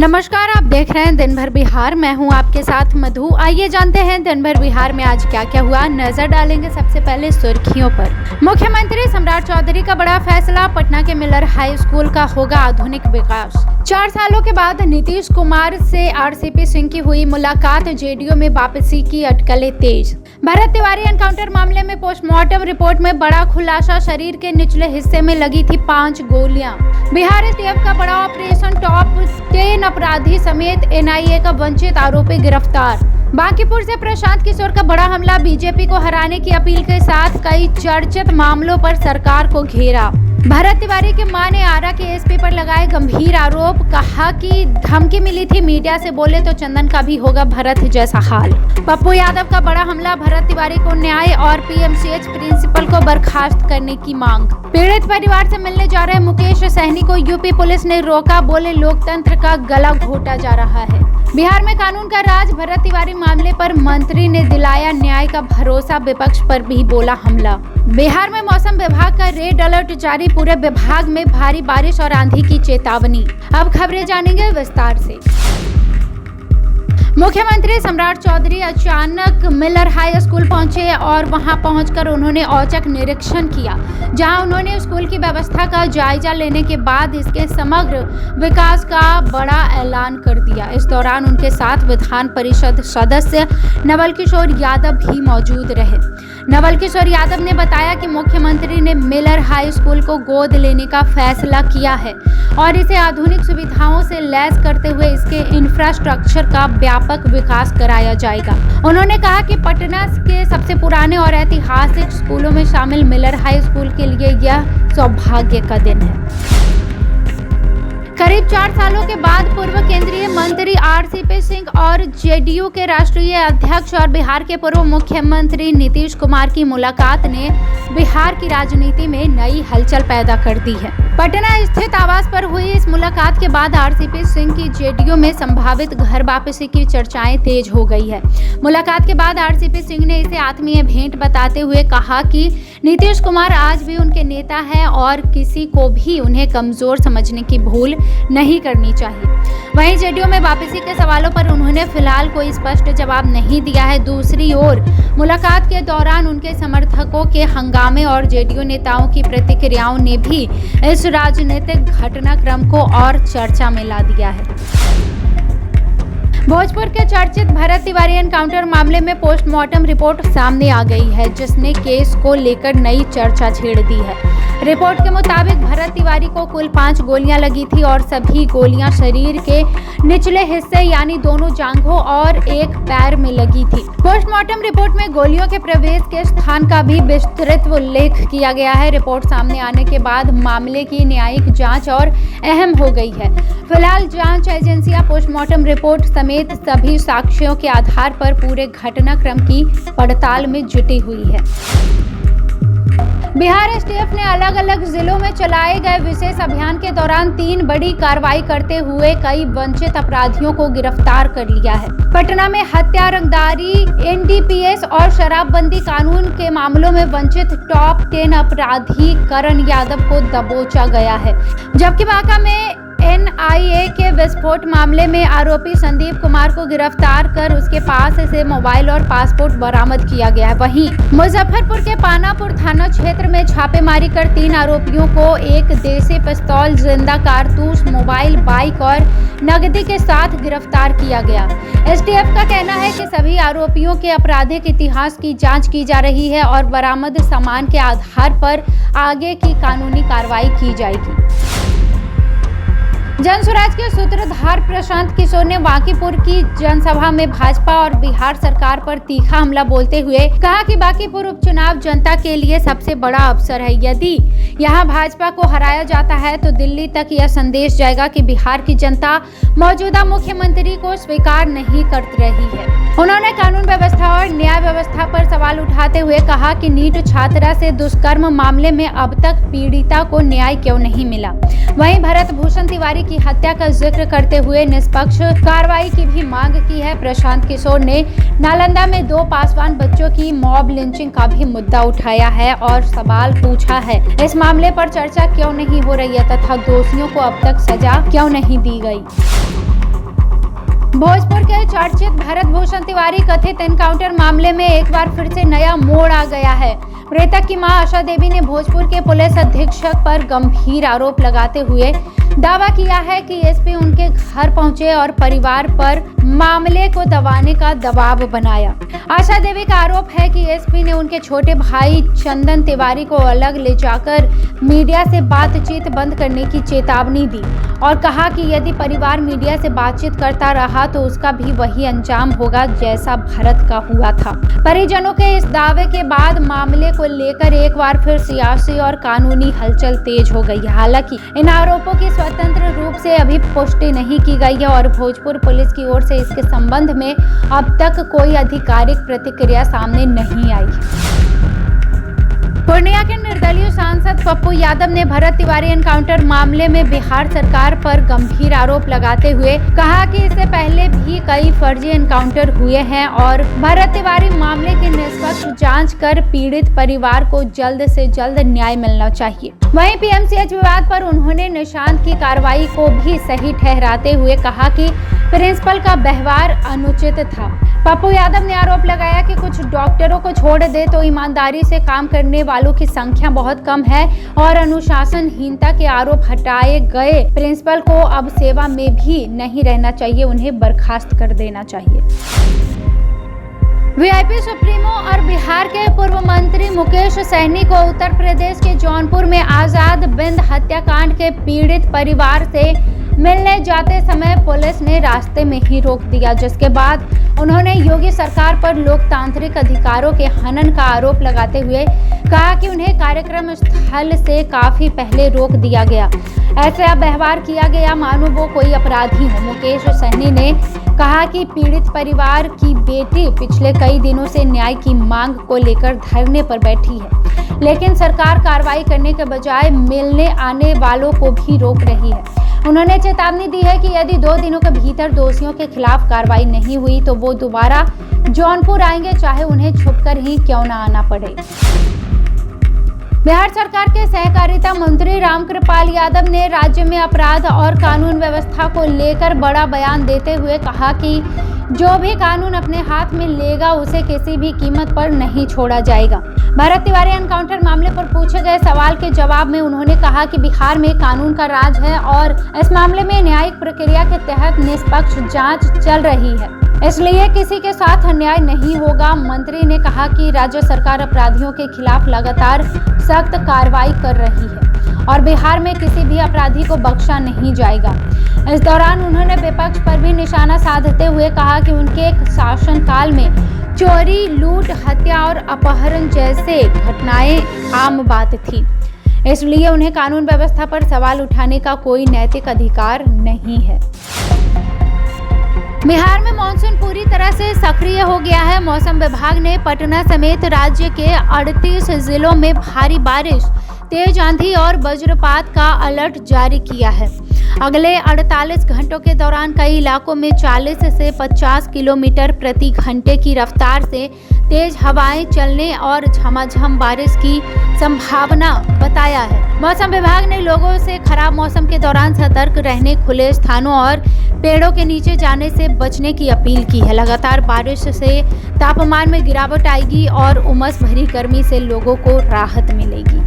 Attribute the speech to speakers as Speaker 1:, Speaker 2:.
Speaker 1: नमस्कार, आप देख रहे हैं दिन भर बिहार। मैं हूं आपके साथ मधु। आइए जानते हैं दिन भर बिहार में आज क्या क्या हुआ। नजर डालेंगे सबसे पहले सुर्खियों पर। मुख्यमंत्री सम्राट चौधरी का बड़ा फैसला, पटना के मिलर हाई स्कूल का होगा आधुनिक विकास। 4 सालों के बाद नीतीश कुमार से आरसीपी सिंह की हुई मुलाकात, जेडीयू में वापसी की अटकलें तेज। भरत तिवारी एनकाउंटर मामले में पोस्टमार्टम रिपोर्ट में बड़ा खुलासा, शरीर के निचले हिस्से में लगी थी 5 गोलियां। बिहार एसटीएफ का बड़ा ऑपरेशन, टॉप 10 अपराधी समेत एनआईए का वंचित आरोपी गिरफ्तार। बांकीपुर से प्रशांत किशोर का बड़ा हमला, बीजेपी को हराने की अपील के साथ कई चर्चित मामलों पर सरकार को घेरा। भरत तिवारी की मां ने आरा के एसपी पर लगाए गंभीर आरोप, कहा कि धमकी मिली थी, मीडिया से बोले तो चंदन का भी होगा भरत जैसा हाल। पप्पू यादव का बड़ा हमला, भरत तिवारी को न्याय और पीएमसीएच प्रिंसिपल को बर्खास्त करने की मांग। पीड़ित परिवार से मिलने जा रहे मुकेश सहनी को यूपी पुलिस ने रोका, बोले लोकतंत्र का गला घोटा जा रहा है। बिहार में कानून का राज, भरत तिवारी मामले पर मंत्री ने दिलाया न्याय का भरोसा, विपक्ष पर भी बोला हमला। बिहार में मौसम विभाग का रेड अलर्ट जारी, पूरे विभाग में भारी बारिश और आंधी की चेतावनी। अब खबरें जानेंगे विस्तार से। मुख्यमंत्री सम्राट चौधरी अचानक मिलर हाई स्कूल पहुंचे और वहां पहुंचकर उन्होंने औचक निरीक्षण किया, जहां उन्होंने स्कूल की व्यवस्था का जायजा लेने के बाद इसके समग्र विकास का बड़ा ऐलान कर दिया। इस दौरान उनके साथ विधान परिषद सदस्य नवल किशोर यादव भी मौजूद रहे। नवल किशोर यादव ने बताया कि मुख्यमंत्री ने मिलर हाई स्कूल को गोद लेने का फैसला किया है और इसे आधुनिक सुविधाओं से लैस करते हुए इसके इंफ्रास्ट्रक्चर का व्यापक विकास कराया जाएगा। उन्होंने कहा कि पटना के सबसे पुराने और ऐतिहासिक स्कूलों में शामिल मिलर हाई स्कूल के लिए यह सौभाग्य का दिन है। करीब 4 सालों के बाद पूर्व केंद्रीय मंत्री आरसीपी सिंह और जेडीयू के राष्ट्रीय अध्यक्ष और बिहार के पूर्व मुख्यमंत्री नीतीश कुमार की मुलाकात ने बिहार की राजनीति में नई हलचल पैदा कर दी है। पटना स्थित आवास पर हुई इस मुलाकात के बाद आरसीपी सिंह की जेडीयू में संभावित घर वापसी की चर्चाएं तेज हो गई है। मुलाकात के बाद आरसीपी सिंह ने इसे आत्मीय भेंट बताते हुए कहा कि नीतीश कुमार आज भी उनके नेता हैं और किसी को भी उन्हें कमजोर समझने की भूल नहीं करनी चाहिए। वहीं जेडीयू में वापसी के सवालों पर उन्होंने फिलहाल कोई स्पष्ट जवाब नहीं दिया है। दूसरी ओर मुलाकात के दौरान उनके समर्थकों के हंगामे और जेडीयू नेताओं की प्रतिक्रियाओं ने भी इस राजनीतिक घटनाक्रम को और चर्चा में ला दिया है। भोजपुर के चर्चित भरत तिवारी एनकाउंटर मामले में पोस्टमार्टम रिपोर्ट सामने आ गई है, जिसने केस को लेकर नई चर्चा छेड़ दी है। रिपोर्ट के मुताबिक भरत तिवारी को कुल 5 गोलियां लगी थी और सभी गोलियां शरीर के निचले हिस्से यानी दोनों जांघों और एक पैर में लगी थी। पोस्टमार्टम रिपोर्ट में गोलियों के प्रवेश के स्थान का भी विस्तृत उल्लेख किया गया है। रिपोर्ट सामने आने के बाद मामले की न्यायिक जांच और अहम हो गई है। फिलहाल जांच एजेंसियां पोस्टमार्टम रिपोर्ट समेत सभी साक्ष्यों के आधार पर पूरे घटनाक्रम की पड़ताल में जुटी हुई है। बिहार एसटीएफ ने अलग अलग जिलों में चलाए गए विशेष अभियान के दौरान 3 बड़ी कार्रवाई करते हुए कई वंचित अपराधियों को गिरफ्तार कर लिया है। पटना में हत्या, रंगदारी, एनडीपीएस और शराबबंदी कानून के मामलों में वंचित टॉप 10 अपराधी करण यादव को दबोचा गया है, जबकि बांका में एनआईए के विस्फोट मामले में आरोपी संदीप कुमार को गिरफ्तार कर उसके पास से मोबाइल और पासपोर्ट बरामद किया गया है। वहीं मुजफ्फरपुर के पानापुर थाना क्षेत्र में छापेमारी कर 3 आरोपियों को एक देसी पिस्तौल, जिंदा कारतूस, मोबाइल, बाइक और नकदी के साथ गिरफ्तार किया गया। एसटीएफ का कहना है कि सभी आरोपियों के आपराधिक इतिहास की जांच की जा रही है और बरामद सामान के आधार पर आगे की कानूनी कार्रवाई की जाएगी। जनसुराज के सूत्रधार प्रशांत किशोर ने बांकीपुर की जनसभा में भाजपा और बिहार सरकार पर तीखा हमला बोलते हुए कहा कि बांकीपुर उपचुनाव जनता के लिए सबसे बड़ा अवसर है। यदि यहां भाजपा को हराया जाता है तो दिल्ली तक यह संदेश जाएगा कि बिहार की जनता मौजूदा मुख्यमंत्री को स्वीकार नहीं कर रही है। उन्होंने कानून व्यवस्था और न्याय व्यवस्था पर सवाल उठाते हुए कहा कि नीट छात्रा से दुष्कर्म मामले में अब तक पीड़िता को न्याय क्यों नहीं मिला। वहीं भरत भूषण तिवारी की हत्या का जिक्र करते हुए निष्पक्ष कार्रवाई की भी मांग की है। प्रशांत किशोर ने नालंदा में 2 पासवान बच्चों की मॉब लिंचिंग का भी मुद्दा उठाया है और सवाल पूछा है, इस मामले पर चर्चा क्यों नहीं हो रही है तथा दोषियों को अब तक सजा क्यों नहीं दी गई। भोजपुर के चर्चित भरत भूषण तिवारी कथित एनकाउंटर मामले में एक बार फिर से नया मोड़ आ गया है। मृतक की मां आशा देवी ने भोजपुर के पुलिस अधीक्षक पर गंभीर आरोप लगाते हुए दावा किया है कि एसपी उनके घर पहुंचे और परिवार पर मामले को दबाने का दबाव बनाया। आशा देवी का आरोप है कि एसपी ने उनके छोटे भाई चंदन तिवारी को अलग ले जाकर मीडिया से बातचीत बंद करने की चेतावनी दी और कहा कि यदि परिवार मीडिया से बातचीत करता रहा तो उसका भी वही अंजाम होगा जैसा भरत का हुआ था। परिजनों के इस दावे के बाद मामले को लेकर एक बार फिर सियासी और कानूनी हलचल तेज हो गई है। हालांकि इन आरोपों की स्वतंत्र रूप से अभी पुष्टि नहीं की गई है और भोजपुर पुलिस की ओर से इसके संबंध में अब तक कोई आधिकारिक प्रतिक्रिया सामने नहीं आई है। पूर्णिया के निर्दलीय सांसद पप्पू यादव ने भरत तिवारी एनकाउंटर मामले में बिहार सरकार पर गंभीर आरोप लगाते हुए कहा कि इससे पहले भी कई फर्जी एनकाउंटर हुए हैं और भरत तिवारी मामले की निष्पक्ष जांच कर पीड़ित परिवार को जल्द से जल्द न्याय मिलना चाहिए। वहीं पीएमसीएच विवाद पर उन्होंने निशांत की कार्रवाई को भी सही ठहराते हुए कहा कि प्रिंसिपल का व्यवहार अनुचित था। पप्पू यादव ने आरोप लगाया कि कुछ डॉक्टरों को छोड़ दे तो ईमानदारी से काम करने वालों की संख्या बहुत कम है और अनुशासनहीनता के आरोप हटाए गए प्रिंसिपल को अब सेवा में भी नहीं रहना चाहिए, उन्हें बर्खास्त कर देना चाहिए। वीआईपी सुप्रीमो और बिहार के पूर्व मंत्री मुकेश सहनी को उत्तर प्रदेश के जौनपुर में आजाद बिंद हत्याकांड के पीड़ित परिवार से मिलने जाते समय पुलिस ने रास्ते में ही रोक दिया, जिसके बाद उन्होंने योगी सरकार पर लोकतांत्रिक अधिकारों के हनन का आरोप लगाते हुए कहा कि उन्हें कार्यक्रम स्थल से काफी पहले रोक दिया गया। ऐसा व्यवहार किया गया मानो वो कोई अपराधी हो। मुकेश सहनी ने कहा कि पीड़ित परिवार की बेटी पिछले कई दिनों से न्याय की मांग को लेकर धरने पर बैठी है, लेकिन सरकार कार्रवाई करने के बजाय मिलने आने वालों को भी रोक रही है। उन्होंने चेतावनी दी है कि यदि 2 दिनों के भीतर दोषियों के खिलाफ कार्रवाई नहीं हुई तो वो दोबारा जौनपुर आएंगे, चाहे उन्हें छुपकर ही क्यों न आना पड़े। बिहार सरकार के सहकारिता मंत्री रामकृपाल यादव ने राज्य में अपराध और कानून व्यवस्था को लेकर बड़ा बयान देते हुए कहा कि जो भी कानून अपने हाथ में लेगा उसे किसी भी कीमत पर नहीं छोड़ा जाएगा। भरत तिवारी एनकाउंटर मामले पर पूछे गए सवाल के जवाब में उन्होंने कहा कि बिहार में कानून का राज है और इस मामले में न्यायिक प्रक्रिया के तहत निष्पक्ष जांच चल रही है, इसलिए किसी के साथ अन्याय नहीं होगा। मंत्री ने कहा कि राज्य सरकार अपराधियों के खिलाफ लगातार सख्त कार्रवाई कर रही है और बिहार में किसी भी अपराधी को बख्शा नहीं जाएगा। इस दौरान उन्होंने विपक्ष पर भी निशाना साधते हुए कहा कि उनके शासनकाल में चोरी, लूट, हत्या और अपहरण जैसे घटनाएं आम बात थी, इसलिए उन्हें कानून व्यवस्था पर सवाल उठाने का कोई नैतिक अधिकार नहीं है। बिहार में मानसून पूरी तरह से सक्रिय हो गया है। मौसम विभाग ने पटना समेत राज्य के 38 जिलों में भारी बारिश, तेज आंधी और वज्रपात का अलर्ट जारी किया है। अगले 48 घंटों के दौरान कई इलाकों में 40 से 50 किलोमीटर प्रति घंटे की रफ्तार से तेज हवाएं चलने और झमाझम बारिश की संभावना बताया है। मौसम विभाग ने लोगों से खराब मौसम के दौरान सतर्क रहने, खुले स्थानों और पेड़ों के नीचे जाने से बचने की अपील की है। लगातार बारिश से तापमान में गिरावट आएगी और उमस भरी गर्मी से लोगों को राहत मिलेगी।